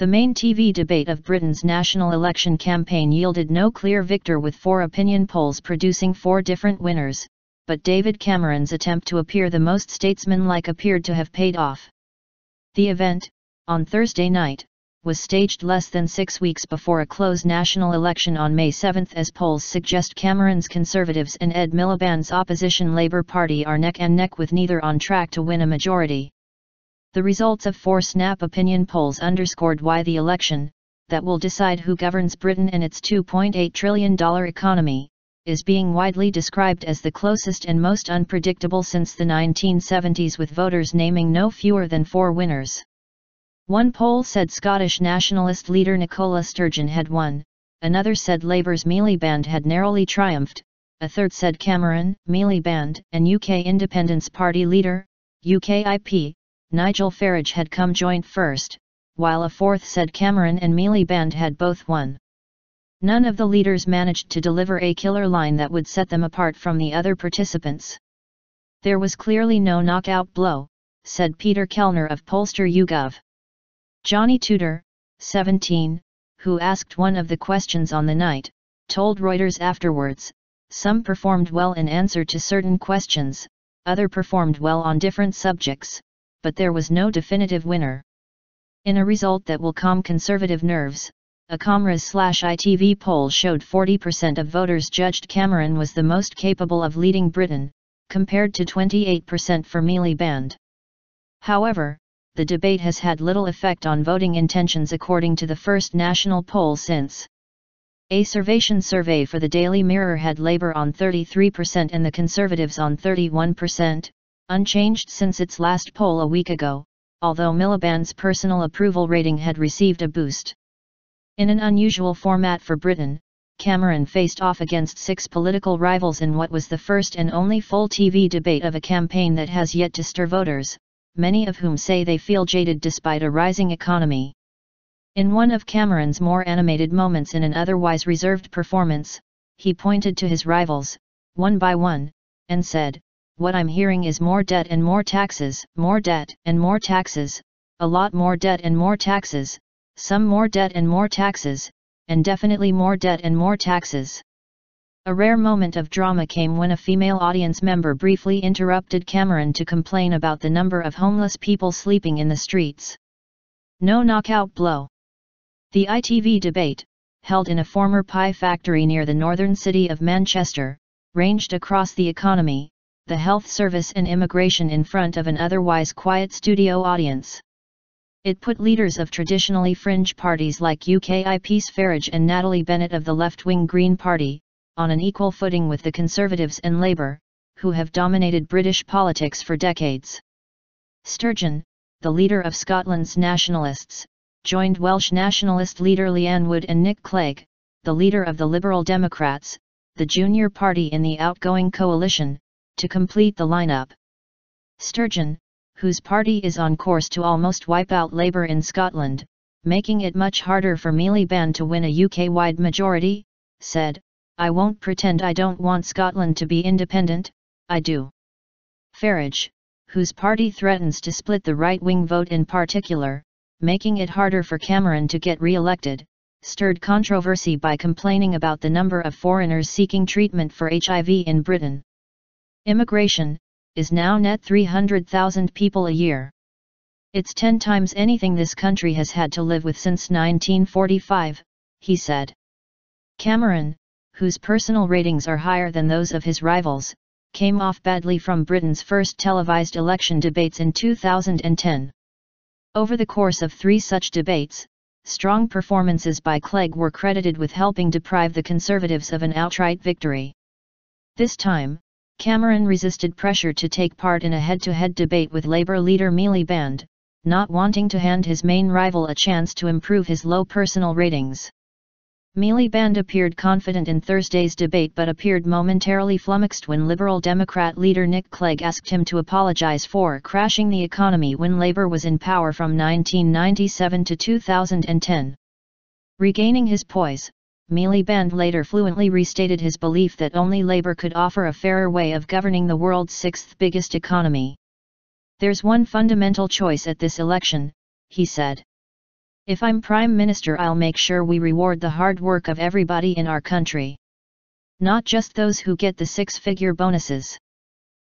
The main TV debate of Britain's national election campaign yielded no clear victor, with 4 opinion polls producing 4 different winners, but David Cameron's attempt to appear the most statesman-like appeared to have paid off. The event, on Thursday night, was staged less than 6 weeks before a close national election on May 7, as polls suggest Cameron's Conservatives and Ed Miliband's opposition Labour Party are neck and neck, with neither on track to win a majority. The results of 4 snap opinion polls underscored why the election, that will decide who governs Britain and its $2.8 trillion economy, is being widely described as the closest and most unpredictable since the 1970s, with voters naming no fewer than 4 winners. One poll said Scottish nationalist leader Nicola Sturgeon had won, another said Labour's Miliband had narrowly triumphed, a third said Cameron, Miliband, and UK Independence Party leader, UKIP, Nigel Farage had come joint first, while a fourth said Cameron and Miliband had both won. None of the leaders managed to deliver a killer line that would set them apart from the other participants. There was clearly no knockout blow, said Peter Kellner of pollster YouGov. Johnny Tudor, 17, who asked one of the questions on the night, told Reuters afterwards, "Some performed well in answer to certain questions, others performed well on different subjects, but there was no definitive winner." In a result that will calm Conservative nerves, a Comras/ITV poll showed 40% of voters judged Cameron was the most capable of leading Britain, compared to 28% for Miliband. However, the debate has had little effect on voting intentions, according to the first national poll since. A Survation survey for the Daily Mirror had Labour on 33% and the Conservatives on 31%, unchanged since its last poll a week ago, although Miliband's personal approval rating had received a boost. In an unusual format for Britain, Cameron faced off against 6 political rivals in what was the first and only full TV debate of a campaign that has yet to stir voters, many of whom say they feel jaded despite a rising economy. In one of Cameron's more animated moments in an otherwise reserved performance, he pointed to his rivals, one by one, and said, "What I'm hearing is more debt and more taxes, more debt and more taxes, a lot more debt and more taxes, some more debt and more taxes, and definitely more debt and more taxes." A rare moment of drama came when a female audience member briefly interrupted Cameron to complain about the number of homeless people sleeping in the streets. No knockout blow. The ITV debate, held in a former pie factory near the northern city of Manchester, ranged across the economy, the health service and immigration in front of an otherwise quiet studio audience. It put leaders of traditionally fringe parties like UKIP's Farage and Natalie Bennett of the left-wing Green Party, on an equal footing with the Conservatives and Labour, who have dominated British politics for decades. Sturgeon, the leader of Scotland's nationalists, joined Welsh nationalist leader Leanne Wood and Nick Clegg, the leader of the Liberal Democrats, the junior party in the outgoing coalition, to complete the lineup. Sturgeon, whose party is on course to almost wipe out Labour in Scotland, making it much harder for Miliband to win a UK-wide majority, said, "I won't pretend I don't want Scotland to be independent, I do." Farage, whose party threatens to split the right-wing vote in particular, making it harder for Cameron to get re-elected, stirred controversy by complaining about the number of foreigners seeking treatment for HIV in Britain. Immigration is now net 300,000 people a year. It's 10 times anything this country has had to live with since 1945, he said. Cameron, whose personal ratings are higher than those of his rivals, came off badly from Britain's first televised election debates in 2010. Over the course of 3 such debates, strong performances by Clegg were credited with helping deprive the Conservatives of an outright victory. This time, Cameron resisted pressure to take part in a head-to-head debate with Labour leader Miliband, not wanting to hand his main rival a chance to improve his low personal ratings. Miliband appeared confident in Thursday's debate but appeared momentarily flummoxed when Liberal Democrat leader Nick Clegg asked him to apologise for crashing the economy when Labour was in power from 1997 to 2010. Regaining his poise, Miliband later fluently restated his belief that only Labour could offer a fairer way of governing the world's 6th biggest economy. "There's one fundamental choice at this election," he said. If I'm Prime Minister, I'll make sure we reward the hard work of everybody in our country. Not just those who get the six-figure bonuses.